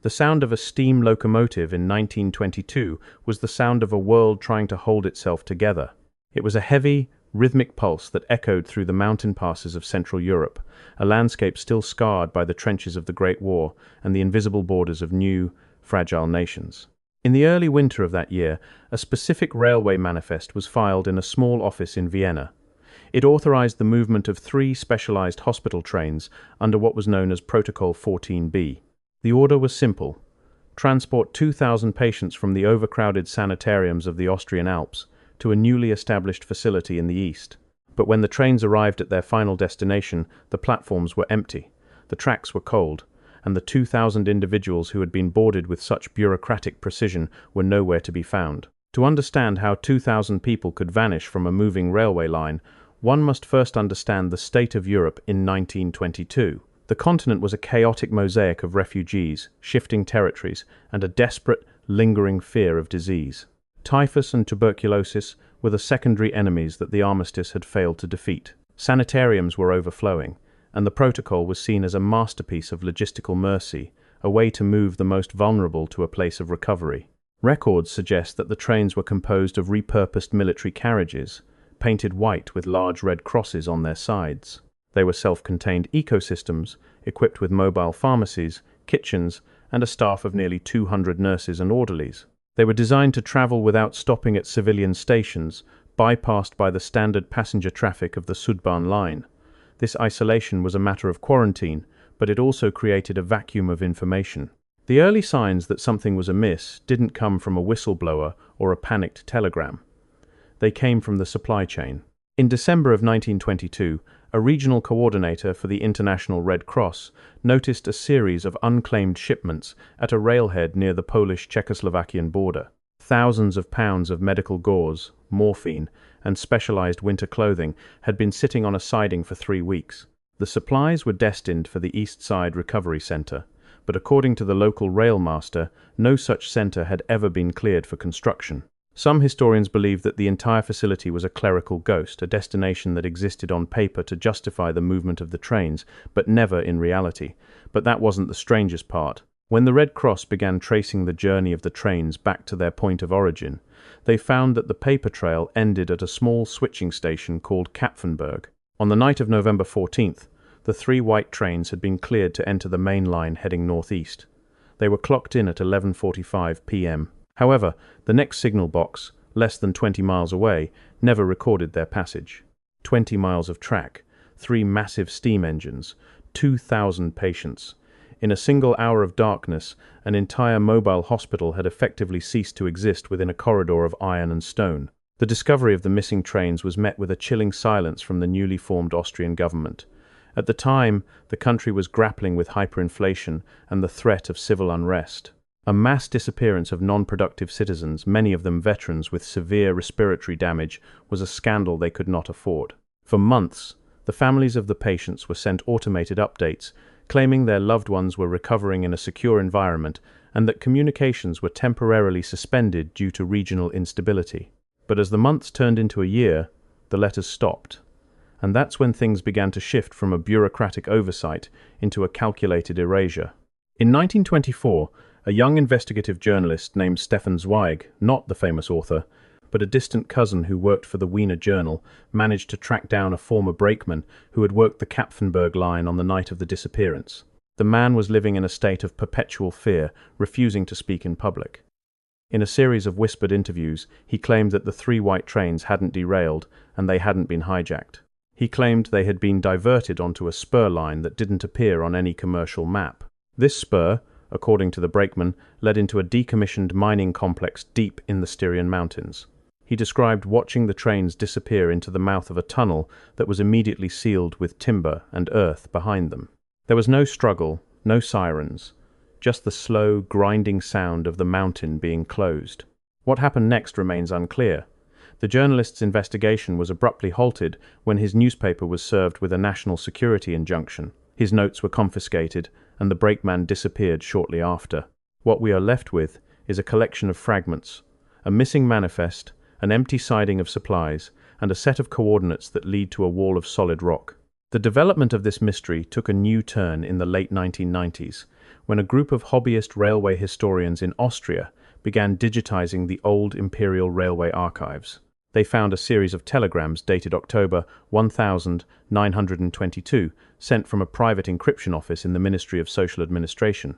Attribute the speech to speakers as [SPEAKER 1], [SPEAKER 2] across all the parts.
[SPEAKER 1] The sound of a steam locomotive in 1922 was the sound of a world trying to hold itself together. It was a heavy, rhythmic pulse that echoed through the mountain passes of Central Europe, a landscape still scarred by the trenches of the Great War and the invisible borders of new, fragile nations. In the early winter of that year, a specific railway manifest was filed in a small office in Vienna. It authorized the movement of 3 specialized hospital trains under what was known as Protocol 14B. The order was simple: transport 2,000 patients from the overcrowded sanitariums of the Austrian Alps to a newly established facility in the east. But when the trains arrived at their final destination, the platforms were empty, the tracks were cold, and the 2,000 individuals who had been boarded with such bureaucratic precision were nowhere to be found. To understand how 2,000 people could vanish from a moving railway line, one must first understand the state of Europe in 1922. The continent was a chaotic mosaic of refugees, shifting territories, and a desperate, lingering fear of disease. Typhus and tuberculosis were the secondary enemies that the armistice had failed to defeat. Sanitariums were overflowing, and the protocol was seen as a masterpiece of logistical mercy, a way to move the most vulnerable to a place of recovery. Records suggest that the trains were composed of repurposed military carriages, painted white with large red crosses on their sides. They were self-contained ecosystems, equipped with mobile pharmacies, kitchens, and a staff of nearly 200 nurses and orderlies. They were designed to travel without stopping at civilian stations, bypassed by the standard passenger traffic of the Sudbahn line. This isolation was a matter of quarantine, but it also created a vacuum of information. The early signs that something was amiss didn't come from a whistleblower or a panicked telegram. They came from the supply chain. In December of 1922, a regional coordinator for the International Red Cross noticed a series of unclaimed shipments at a railhead near the Polish-Czechoslovakian border. Thousands of pounds of medical gauze, morphine, and specialized winter clothing had been sitting on a siding for 3 weeks. The supplies were destined for the East Side Recovery Center, but according to the local railmaster, no such center had ever been cleared for construction. Some historians believe that the entire facility was a clerical ghost, a destination that existed on paper to justify the movement of the trains, but never in reality. But that wasn't the strangest part. When the Red Cross began tracing the journey of the trains back to their point of origin, they found that the paper trail ended at a small switching station called Kapfenberg. On the night of November 14th, the 3 white trains had been cleared to enter the main line heading northeast. They were clocked in at 11:45 p.m. However, the next signal box, less than 20 miles away, never recorded their passage. 20 miles of track, 3 massive steam engines, 2,000 patients. In a single hour of darkness, an entire mobile hospital had effectively ceased to exist within a corridor of iron and stone. The discovery of the missing trains was met with a chilling silence from the newly formed Austrian government. At the time, the country was grappling with hyperinflation and the threat of civil unrest. A mass disappearance of non-productive citizens, many of them veterans with severe respiratory damage, was a scandal they could not afford. For months, the families of the patients were sent automated updates, claiming their loved ones were recovering in a secure environment and that communications were temporarily suspended due to regional instability. But as the months turned into a year, the letters stopped. And that's when things began to shift from a bureaucratic oversight into a calculated erasure. In 1924, a young investigative journalist named Stefan Zweig, not the famous author, but a distant cousin who worked for the Wiener Journal, managed to track down a former brakeman who had worked the Kapfenberg line on the night of the disappearance. The man was living in a state of perpetual fear, refusing to speak in public. In a series of whispered interviews, he claimed that the 3 white trains hadn't derailed and they hadn't been hijacked. He claimed they had been diverted onto a spur line that didn't appear on any commercial map. This spur, according to the brakeman, led into a decommissioned mining complex deep in the Styrian Mountains. He described watching the trains disappear into the mouth of a tunnel that was immediately sealed with timber and earth behind them. There was no struggle, no sirens, just the slow, grinding sound of the mountain being closed. What happened next remains unclear. The journalist's investigation was abruptly halted when his newspaper was served with a national security injunction. His notes were confiscated, and the brakeman disappeared shortly after. What we are left with is a collection of fragments, a missing manifest, an empty siding of supplies, and a set of coordinates that lead to a wall of solid rock. The development of this mystery took a new turn in the late 1990s, when a group of hobbyist railway historians in Austria began digitizing the old Imperial Railway archives. They found a series of telegrams dated October 1922, sent from a private encryption office in the Ministry of Social Administration.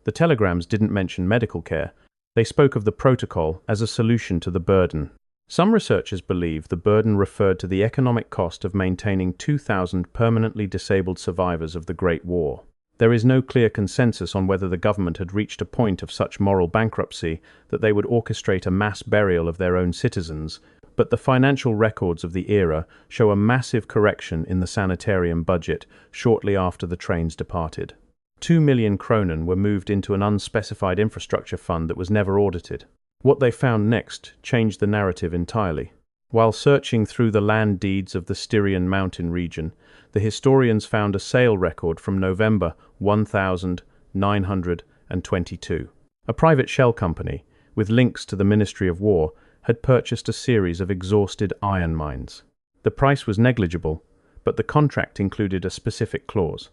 [SPEAKER 1] The telegrams didn't mention medical care. They spoke of the protocol as a solution to the burden. Some researchers believe the burden referred to the economic cost of maintaining 2,000 permanently disabled survivors of the Great War. There is no clear consensus on whether the government had reached a point of such moral bankruptcy that they would orchestrate a mass burial of their own citizens, but the financial records of the era show a massive correction in the sanitarium budget shortly after the trains departed. 2 million kronen were moved into an unspecified infrastructure fund that was never audited. What they found next changed the narrative entirely. While searching through the land deeds of the Styrian mountain region, the historians found a sale record from November 1922. A private shell company, with links to the Ministry of War, had purchased a series of exhausted iron mines. The price was negligible, but the contract included a specific clause.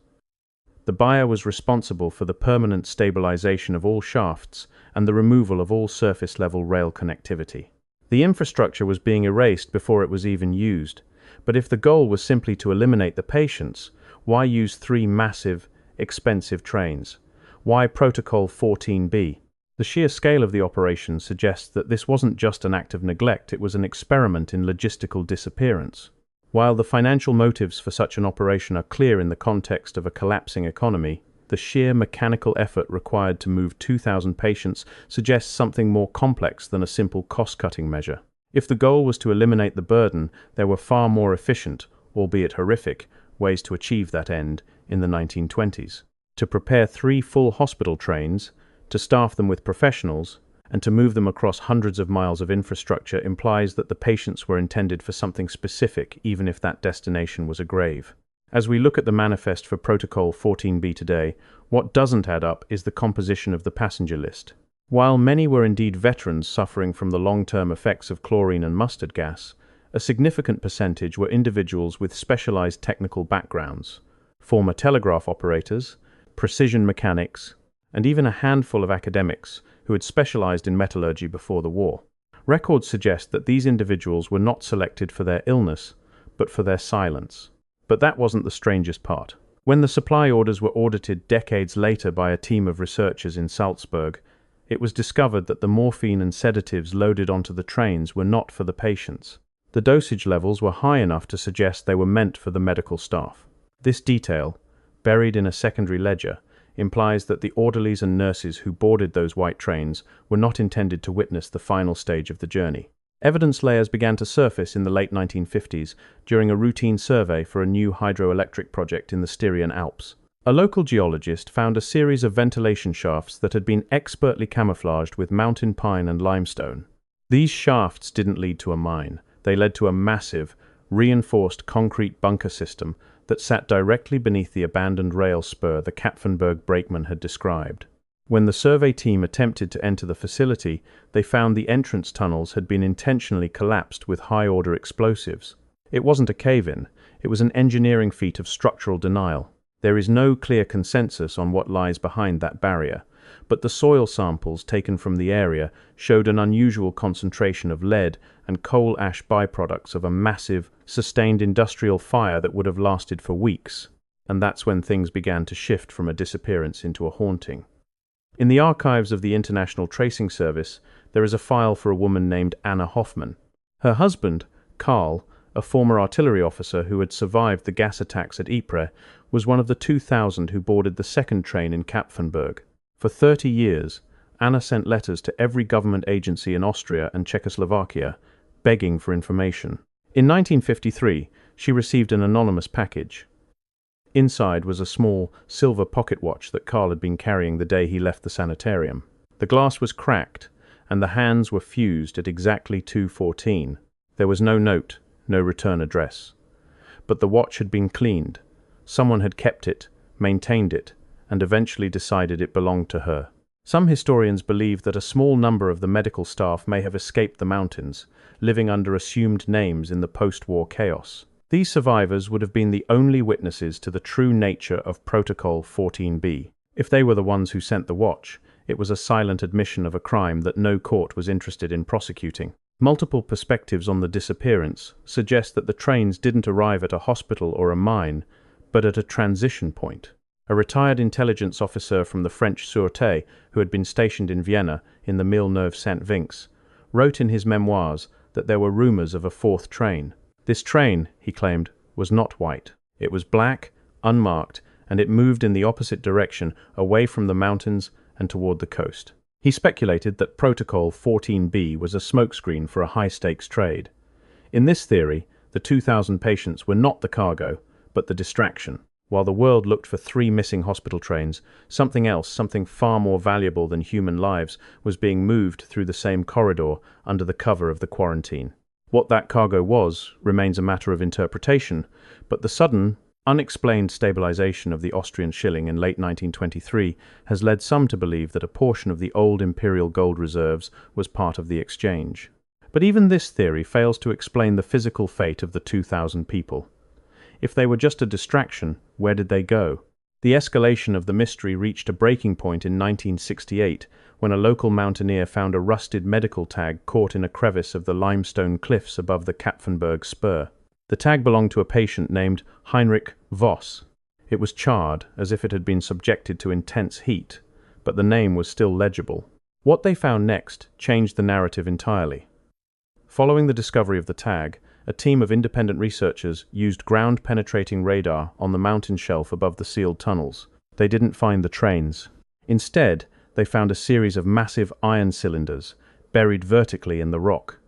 [SPEAKER 1] The buyer was responsible for the permanent stabilization of all shafts and the removal of all surface-level rail connectivity. The infrastructure was being erased before it was even used, but if the goal was simply to eliminate the patients, why use 3 massive, expensive trains? Why Protocol 14B? The sheer scale of the operation suggests that this wasn't just an act of neglect, it was an experiment in logistical disappearance. While the financial motives for such an operation are clear in the context of a collapsing economy, the sheer mechanical effort required to move 2,000 patients suggests something more complex than a simple cost-cutting measure. If the goal was to eliminate the burden, there were far more efficient, albeit horrific, ways to achieve that end in the 1920s. To prepare 3 full hospital trains, to staff them with professionals, and to move them across hundreds of miles of infrastructure implies that the patients were intended for something specific, even if that destination was a grave. As we look at the manifest for Protocol 14B today, what doesn't add up is the composition of the passenger list. While many were indeed veterans suffering from the long-term effects of chlorine and mustard gas, a significant percentage were individuals with specialized technical backgrounds, former telegraph operators, precision mechanics, and even a handful of academics who had specialized in metallurgy before the war. Records suggest that these individuals were not selected for their illness, but for their silence. But that wasn't the strangest part. When the supply orders were audited decades later by a team of researchers in Salzburg, it was discovered that the morphine and sedatives loaded onto the trains were not for the patients. The dosage levels were high enough to suggest they were meant for the medical staff. This detail, buried in a secondary ledger, implies that the orderlies and nurses who boarded those white trains were not intended to witness the final stage of the journey. Evidence layers began to surface in the late 1950s during a routine survey for a new hydroelectric project in the Styrian Alps. A local geologist found a series of ventilation shafts that had been expertly camouflaged with mountain pine and limestone. These shafts didn't lead to a mine. They led to a massive, reinforced concrete bunker system that sat directly beneath the abandoned rail spur the Kapfenberg brakeman had described. When the survey team attempted to enter the facility, they found the entrance tunnels had been intentionally collapsed with high-order explosives. It wasn't a cave-in, it was an engineering feat of structural denial. There is no clear consensus on what lies behind that barrier, but the soil samples taken from the area showed an unusual concentration of lead and coal ash byproducts of a massive, sustained industrial fire that would have lasted for weeks. And that's when things began to shift from a disappearance into a haunting. In the archives of the International Tracing Service, there is a file for a woman named Anna Hoffman. Her husband, Karl, a former artillery officer who had survived the gas attacks at Ypres, was one of the 2,000 who boarded the second train in Kapfenberg. For 30 years, Anna sent letters to every government agency in Austria and Czechoslovakia, begging for information. In 1953, she received an anonymous package. Inside was a small, silver pocket watch that Karl had been carrying the day he left the sanitarium. The glass was cracked, and the hands were fused at exactly 2:14. There was no note, no return address. But the watch had been cleaned. Someone had kept it, maintained it, and eventually decided it belonged to her. Some historians believe that a small number of the medical staff may have escaped the mountains, living under assumed names in the post-war chaos. These survivors would have been the only witnesses to the true nature of Protocol 14B. If they were the ones who sent the watch, it was a silent admission of a crime that no court was interested in prosecuting. Multiple perspectives on the disappearance suggest that the trains didn't arrive at a hospital or a mine, but at a transition point. A retired intelligence officer from the French Sûreté, who had been stationed in Vienna in the Villeneuve-Saint-Vinx, wrote in his memoirs that there were rumors of a fourth train. This train, he claimed, was not white. It was black, unmarked, and it moved in the opposite direction, away from the mountains and toward the coast. He speculated that Protocol 14B was a smokescreen for a high-stakes trade. In this theory, the 2,000 patients were not the cargo, but the distraction. While the world looked for 3 missing hospital trains, something else, something far more valuable than human lives, was being moved through the same corridor under the cover of the quarantine. What that cargo was remains a matter of interpretation, but the sudden, unexplained stabilization of the Austrian shilling in late 1923 has led some to believe that a portion of the old imperial gold reserves was part of the exchange. But even this theory fails to explain the physical fate of the 2,000 people. If they were just a distraction, where did they go? The escalation of the mystery reached a breaking point in 1968 when a local mountaineer found a rusted medical tag caught in a crevice of the limestone cliffs above the Kapfenberg spur. The tag belonged to a patient named Heinrich Voss. It was charred, as if it had been subjected to intense heat, but the name was still legible. What they found next changed the narrative entirely. Following the discovery of the tag, a team of independent researchers used ground-penetrating radar on the mountain shelf above the sealed tunnels. They didn't find the trains. Instead, they found a series of massive iron cylinders buried vertically in the rock.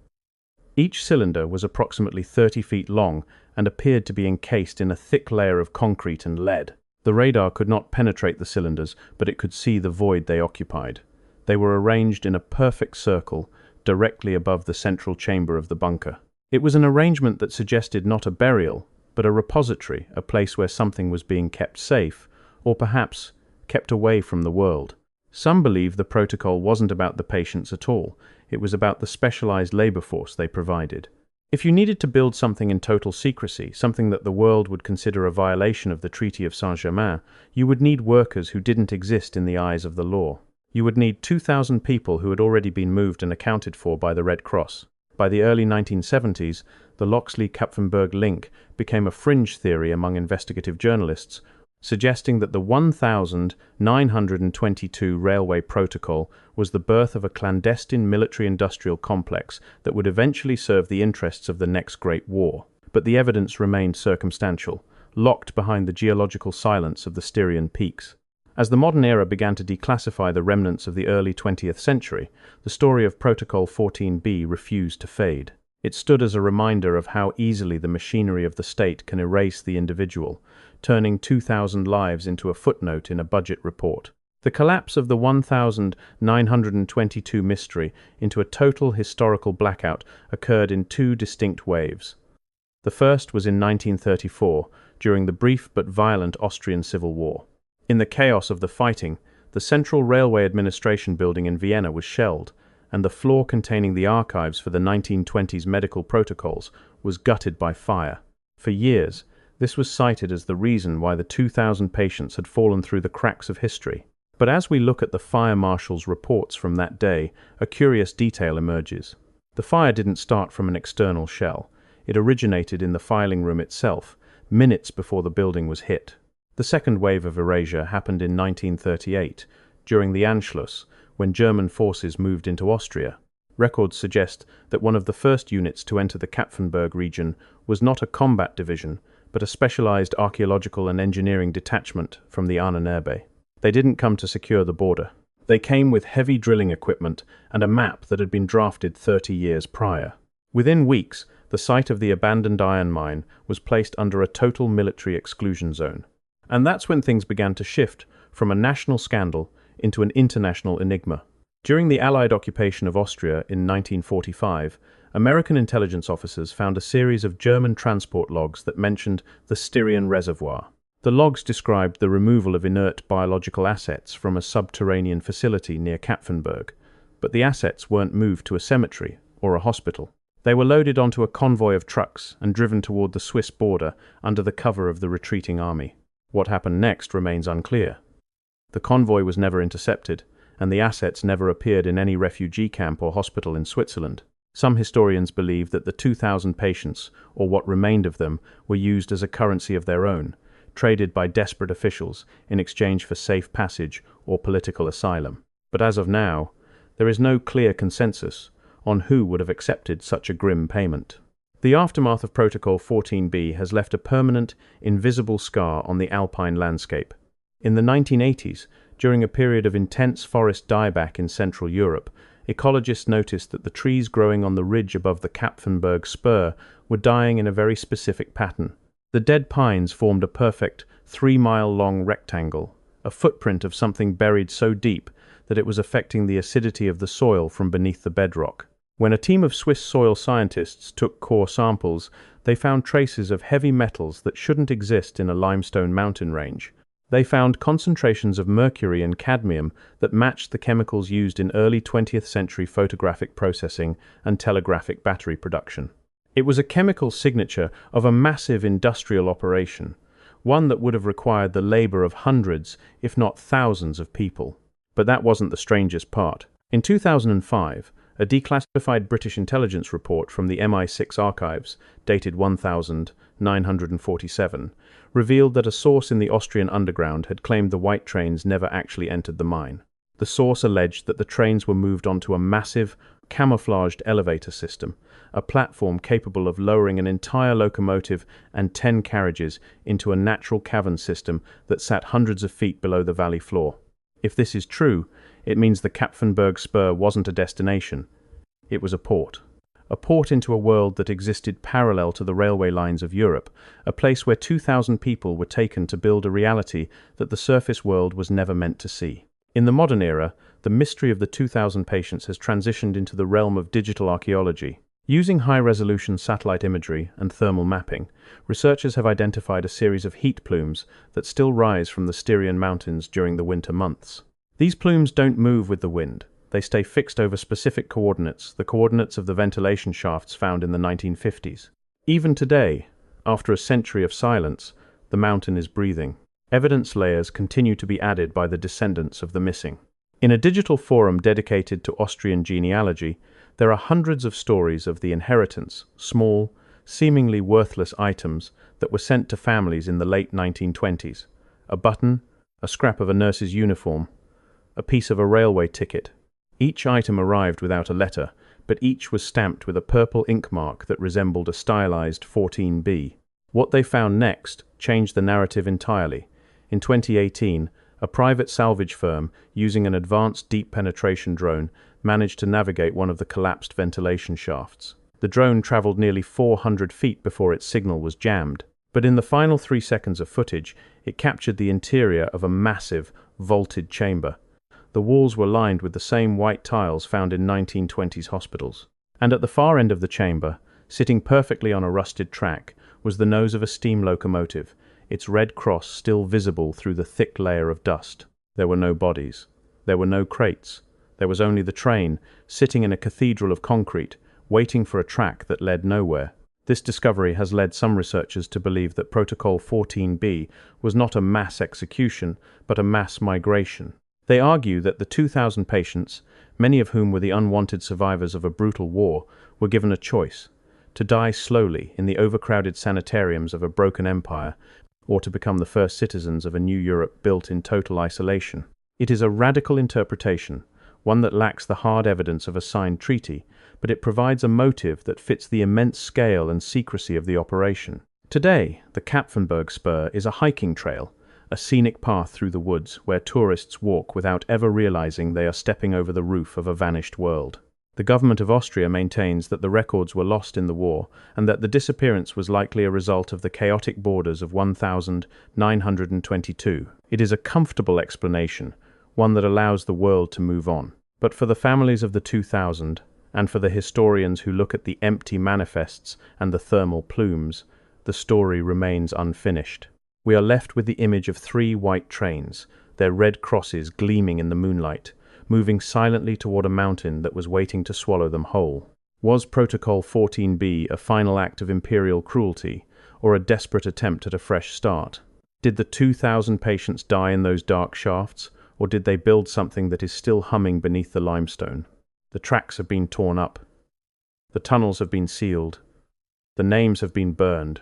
[SPEAKER 1] Each cylinder was approximately 30 feet long and appeared to be encased in a thick layer of concrete and lead. The radar could not penetrate the cylinders, but it could see the void they occupied. They were arranged in a perfect circle directly above the central chamber of the bunker. It was an arrangement that suggested not a burial, but a repository, a place where something was being kept safe, or perhaps kept away from the world. Some believe the protocol wasn't about the patients at all. It was about the specialized labor force they provided. If you needed to build something in total secrecy, something that the world would consider a violation of the Treaty of Saint-Germain, you would need workers who didn't exist in the eyes of the law. You would need 2,000 people who had already been moved and accounted for by the Red Cross. By the early 1970s, the Loxley-Kapfenberg link became a fringe theory among investigative journalists, suggesting that the 1922 railway protocol was the birth of a clandestine military-industrial complex that would eventually serve the interests of the next Great War. But the evidence remained circumstantial, locked behind the geological silence of the Styrian peaks. As the modern era began to declassify the remnants of the early 20th century, the story of Protocol 14B refused to fade. It stood as a reminder of how easily the machinery of the state can erase the individual, turning 2,000 lives into a footnote in a budget report. The collapse of the 1922 mystery into a total historical blackout occurred in 2 distinct waves. The first was in 1934, during the brief but violent Austrian Civil War. In the chaos of the fighting, the Central Railway Administration building in Vienna was shelled, and the floor containing the archives for the 1920s medical protocols was gutted by fire. For years, this was cited as the reason why the 2,000 patients had fallen through the cracks of history. But as we look at the fire marshal's reports from that day, a curious detail emerges. The fire didn't start from an external shell. It originated in the filing room itself, minutes before the building was hit. The second wave of erasure happened in 1938, during the Anschluss, when German forces moved into Austria. Records suggest that one of the first units to enter the Kapfenberg region was not a combat division, but a specialized archaeological and engineering detachment from the Ahnenerbe. They didn't come to secure the border. They came with heavy drilling equipment and a map that had been drafted 30 years prior. Within weeks, the site of the abandoned iron mine was placed under a total military exclusion zone. And that's when things began to shift from a national scandal into an international enigma. During the Allied occupation of Austria in 1945, American intelligence officers found a series of German transport logs that mentioned the Styrian Reservoir. The logs described the removal of inert biological assets from a subterranean facility near Kapfenberg, but the assets weren't moved to a cemetery or a hospital. They were loaded onto a convoy of trucks and driven toward the Swiss border under the cover of the retreating army. What happened next remains unclear. The convoy was never intercepted, and the assets never appeared in any refugee camp or hospital in Switzerland. Some historians believe that the 2,000 patients, or what remained of them, were used as a currency of their own, traded by desperate officials in exchange for safe passage or political asylum. But as of now, there is no clear consensus on who would have accepted such a grim payment. The aftermath of Protocol 14b has left a permanent, invisible scar on the Alpine landscape. In the 1980s, during a period of intense forest dieback in Central Europe, ecologists noticed that the trees growing on the ridge above the Kapfenberg Spur were dying in a very specific pattern. The dead pines formed a perfect 3-mile-long rectangle, a footprint of something buried so deep that it was affecting the acidity of the soil from beneath the bedrock. When a team of Swiss soil scientists took core samples, they found traces of heavy metals that shouldn't exist in a limestone mountain range. They found concentrations of mercury and cadmium that matched the chemicals used in early 20th century photographic processing and telegraphic battery production. It was a chemical signature of a massive industrial operation, one that would have required the labor of hundreds, if not thousands, of people. But that wasn't the strangest part. In 2005, a declassified British intelligence report from the MI6 archives, dated 1947, revealed that a source in the Austrian underground had claimed the white trains never actually entered the mine. The source alleged that the trains were moved onto a massive, camouflaged elevator system, a platform capable of lowering an entire locomotive and 10 carriages into a natural cavern system that sat hundreds of feet below the valley floor. If this is true, it means the Kapfenberg Spur wasn't a destination. It was a port. A port into a world that existed parallel to the railway lines of Europe, a place where 2,000 people were taken to build a reality that the surface world was never meant to see. In the modern era, the mystery of the 2,000 patients has transitioned into the realm of digital archaeology. Using high-resolution satellite imagery and thermal mapping, researchers have identified a series of heat plumes that still rise from the Styrian mountains during the winter months. These plumes don't move with the wind. They stay fixed over specific coordinates, the coordinates of the ventilation shafts found in the 1950s. Even today, after a century of silence, the mountain is breathing. Evidence layers continue to be added by the descendants of the missing. In a digital forum dedicated to Austrian genealogy, there are hundreds of stories of the inheritance, small, seemingly worthless items that were sent to families in the late 1920s. A button, a scrap of a nurse's uniform, a piece of a railway ticket. Each item arrived without a letter, but each was stamped with a purple ink mark that resembled a stylized 14B. What they found next changed the narrative entirely. In 2018, a private salvage firm, using an advanced deep penetration drone, managed to navigate one of the collapsed ventilation shafts. The drone traveled nearly 400 feet before its signal was jammed, but in the final 3 seconds of footage, it captured the interior of a massive, vaulted chamber. The walls were lined with the same white tiles found in 1920s hospitals. And at the far end of the chamber, sitting perfectly on a rusted track, was the nose of a steam locomotive, its red cross still visible through the thick layer of dust. There were no bodies. There were no crates. There was only the train, sitting in a cathedral of concrete, waiting for a track that led nowhere. This discovery has led some researchers to believe that Protocol 14b was not a mass execution, but a mass migration. They argue that the 2,000 patients, many of whom were the unwanted survivors of a brutal war, were given a choice: to die slowly in the overcrowded sanitariums of a broken empire, or to become the first citizens of a new Europe built in total isolation. It is a radical interpretation, one that lacks the hard evidence of a signed treaty, but it provides a motive that fits the immense scale and secrecy of the operation. Today, the Kapfenberg Spur is a hiking trail, a scenic path through the woods where tourists walk without ever realizing they are stepping over the roof of a vanished world. The government of Austria maintains that the records were lost in the war and that the disappearance was likely a result of the chaotic borders of 1922. It is a comfortable explanation, one that allows the world to move on. But for the families of the 2000, and for the historians who look at the empty manifests and the thermal plumes, the story remains unfinished. We are left with the image of 3 white trains, their red crosses gleaming in the moonlight, moving silently toward a mountain that was waiting to swallow them whole. Was Protocol 14B a final act of imperial cruelty, or a desperate attempt at a fresh start? Did the 2,000 patients die in those dark shafts, or did they build something that is still humming beneath the limestone? The tracks have been torn up. The tunnels have been sealed. The names have been burned.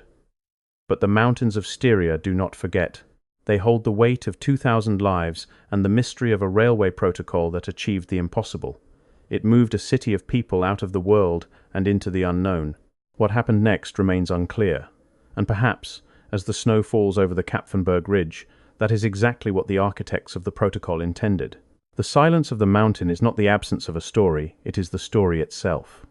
[SPEAKER 1] But the mountains of Styria do not forget. They hold the weight of 2,000 lives and the mystery of a railway protocol that achieved the impossible. It moved a city of people out of the world and into the unknown. What happened next remains unclear. And perhaps, as the snow falls over the Kapfenberg Ridge, that is exactly what the architects of the protocol intended. The silence of the mountain is not the absence of a story, it is the story itself.